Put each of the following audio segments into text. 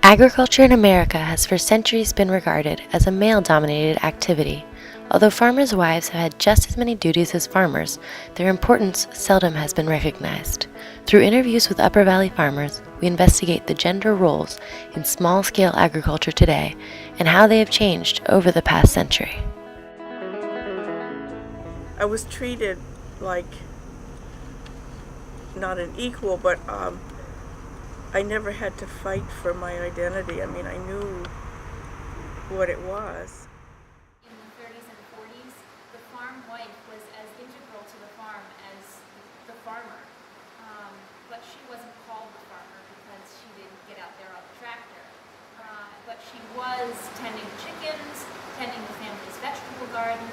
Agriculture in America has for centuries been regarded as a male-dominated activity. Although farmers' wives have had just as many duties as farmers, their importance seldom has been recognized. Through interviews with Upper Valley farmers, we investigate the gender roles in small-scale agriculture today and how they have changed over the past century. I was treated like not an equal, but I never had to fight for my identity. I mean, I knew what it was. In the 30s and 40s, the farm wife was as integral to the farm as the farmer. But she wasn't called the farmer because she didn't get out there on the tractor. But she was tending chickens, tending the family's vegetable garden,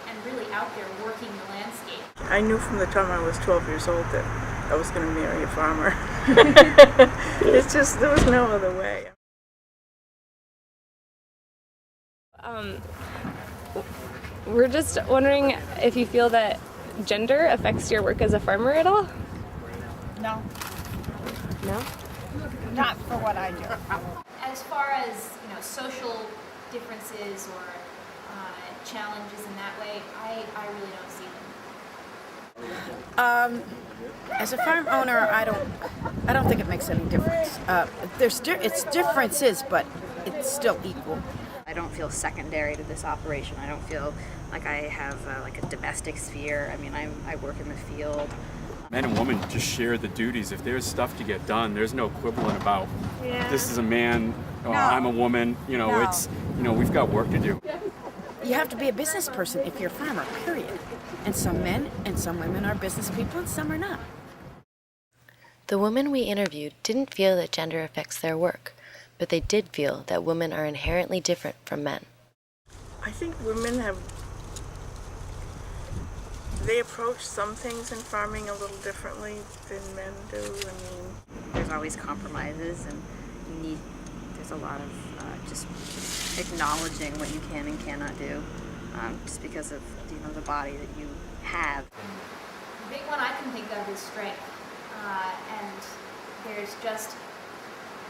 and really out there working the landscape. I knew from the time I was 12 years old that I was going to marry a farmer. It's just, there was no other way. We're just wondering if you feel that gender affects your work as a farmer at all? No, No? not for what I do. As far as social differences or challenges in that way, I really don't see them. As a farm owner, I don't think it makes any difference. It's differences, but it's still equal. I don't feel secondary to this operation. I don't feel like I have like a domestic sphere. I mean, I work in the field. Men and women just share the duties. If there's stuff to get done, there's no quibbling about this is a man, I'm a woman. It's we've got work to do. You have to be a business person if you're a farmer, period. And some men and some women are business people and some are not. The women we interviewed didn't feel that gender affects their work, but they did feel that women are inherently different from men. I think women they approach some things in farming a little differently than men do. I mean, There's always compromises, and there's a lot of just acknowledging what you can and cannot do, just because of the body that you have. The big one I can think of is strength, and there's just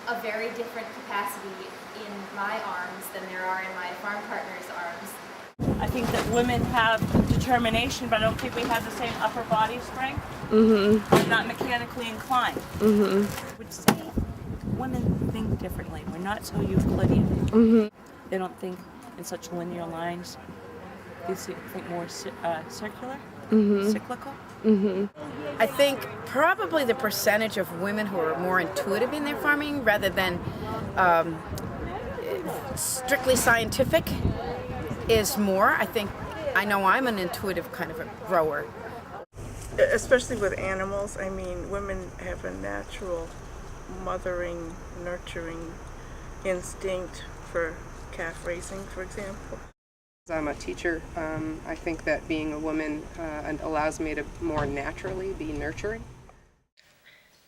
a very different capacity in my arms than there are in my farm partner's arms. I think that women have determination, but I don't think we have the same upper body strength. We're not mechanically inclined. Would say women think differently. We're not so Euclidean. They don't think in such linear lines. They think more circular, cyclical. I think probably the percentage of women who are more intuitive in their farming rather than strictly scientific is more. I know I'm an intuitive kind of a grower. especially with animals. I mean, women have a natural mothering, nurturing instinct for calf raising, for example. I'm a teacher. I think that being a woman allows me to more naturally be nurturing.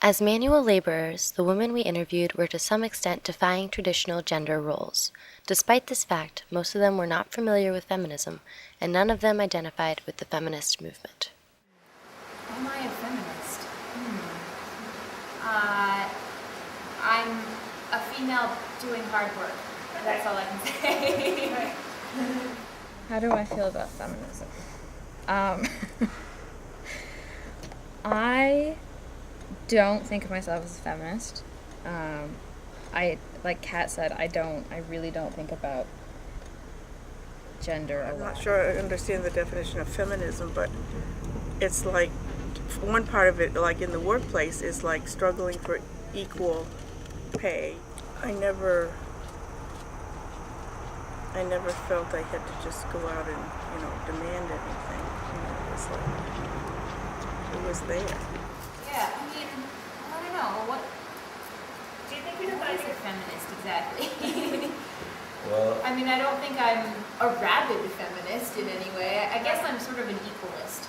As manual laborers, the women we interviewed were to some extent defying traditional gender roles. Despite this fact, most of them were not familiar with feminism, and none of them identified with the feminist movement. Am I a feminist? I'm a female doing hard work. That's all I can say. How do I feel about feminism? I don't think of myself as a feminist. Like Kat said, I really don't think about gender a lot. I'm not sure I understand the definition of feminism, but it's like one part of it, like in the workplace, is like struggling for equal pay. I never felt I had to just go out and, demand anything. It was there. Yeah, I mean, I don't know. What do you think is a feminist exactly? Well, I mean, I don't think I'm a rabid feminist in any way. I guess I'm sort of an equalist.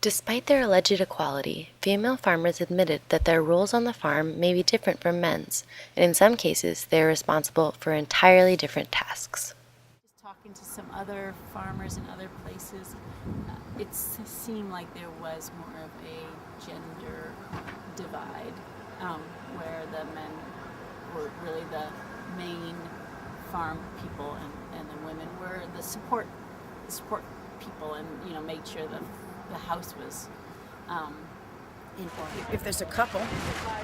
Despite their alleged equality, female farmers admitted that their roles on the farm may be different from men's, and in some cases they are responsible for entirely different tasks. Just talking To some other farmers in other places, it seemed like there was more of a gender divide, where the men were really the main farm people, and the women were the support people, and made sure the house was informed. If there's a couple,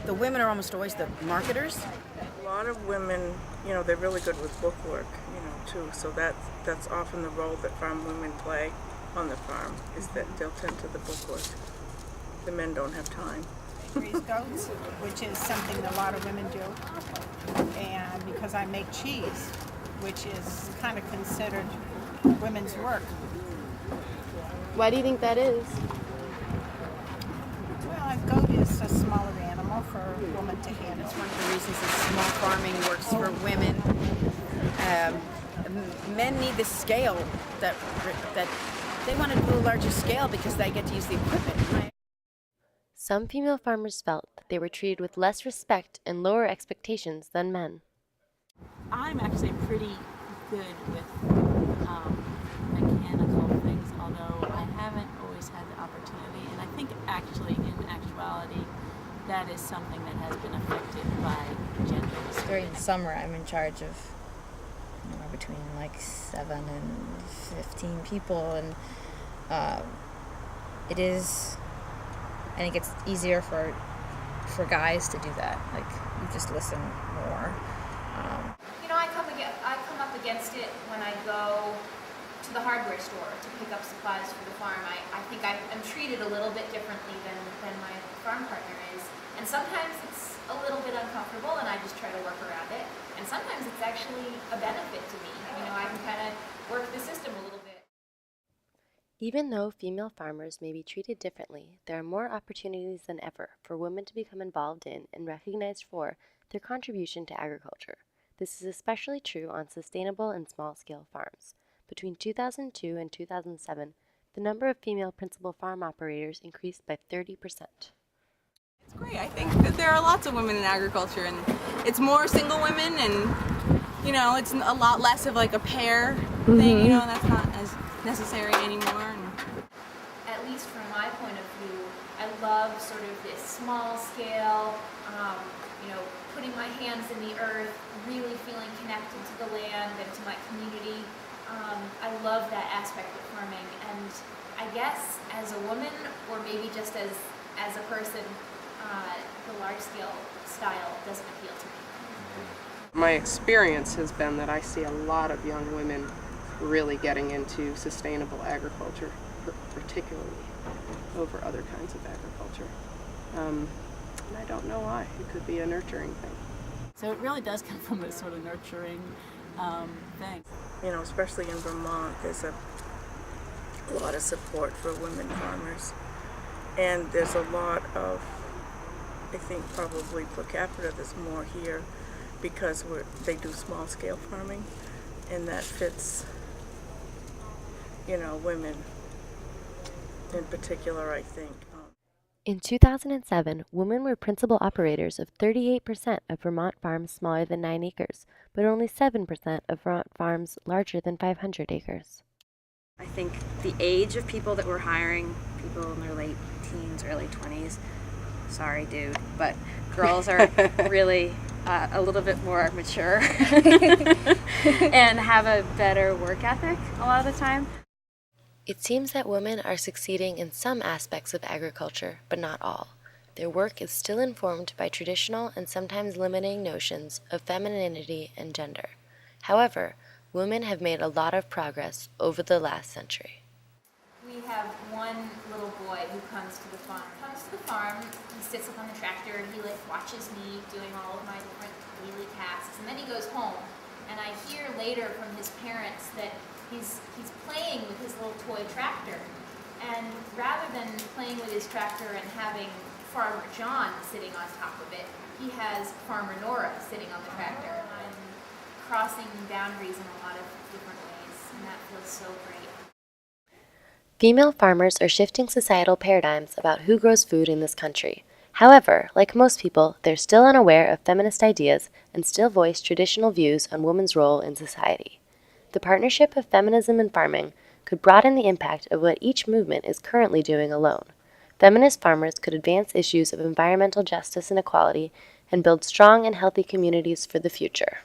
the women are almost always the marketers. A lot of women, they're really good with bookwork, too. So that's often the role that farm women play on the farm, is that they'll tend to the bookwork. The men don't have time. Raise goats, which is something that a lot of women do. And because I make cheese, which is kind of considered women's work. Why do you think that is? Well, a goat is a smaller animal for a woman to handle. It's one of the reasons that small farming works for women. Men need the scale that they want to do a larger scale because they get to use the equipment. Some female farmers felt that they were treated with less respect and lower expectations than men. I'm actually pretty good with mechanical things, although I haven't always had the opportunity, and I think in actuality that is something that has been affected by gender discrimination. During the summer, I'm in charge of between like 7 and 15 people, and it is, I think it's easier for guys to do that. Like, you just listen more. I come up against it when I go to the hardware store to pick up supplies for the farm. I think I'm treated a little bit differently than my farm partner is. And sometimes it's a little bit uncomfortable and I just try to work around it. And sometimes it's actually a benefit to me. I can kind of work the system a little bit. Even though female farmers may be treated differently, there are more opportunities than ever for women to become involved in and recognized for their contribution to agriculture. This is especially true on sustainable and small-scale farms. Between 2002 and 2007, the number of female principal farm operators increased by 30%. It's great. I think that there are lots of women in agriculture, and it's more single women, and it's a lot less of like a pair thing, that's not as necessary anymore. At least from my point of view, I love sort of this small scale, putting my hands in the earth, really feeling connected to the land and to my community. I love that aspect of farming, and I guess as a woman, or maybe just as a person, the large scale style doesn't appeal to me. My experience has been that I see a lot of young women really getting into sustainable agriculture, particularly over other kinds of agriculture. And I don't know why. It could be a nurturing thing. So it really does come from a sort of nurturing thing. Especially in Vermont, there's a lot of support for women farmers. And there's a lot of, I think probably per capita there's more here because they do small scale farming, and that fits, women in particular, I think. In 2007, women were principal operators of 38% of Vermont farms smaller than 9 acres, but only 7% of Vermont farms larger than 500 acres. I think the age of people that we're hiring, people in their late teens, early 20s, sorry dude, but girls are really a little bit more mature and have a better work ethic a lot of the time. It seems that women are succeeding in some aspects of agriculture, but not all. Their work is still informed by traditional and sometimes limiting notions of femininity and gender. However, women have made a lot of progress over the last century. We have one little boy who comes to the farm. He sits up on the tractor, he watches me doing all of my different daily tasks, and then he goes home. And I hear later from his parents that he's playing with his little toy tractor. And rather than playing with his tractor and having Farmer John sitting on top of it, he has Farmer Nora sitting on the tractor. I'm crossing boundaries in a lot of different ways, and that feels so great. Female farmers are shifting societal paradigms about who grows food in this country. However, like most people, they're still unaware of feminist ideas and still voice traditional views on women's role in society. the partnership of feminism and farming could broaden the impact of what each movement is currently doing alone. Feminist farmers could advance issues of environmental justice and equality and build strong and healthy communities for the future.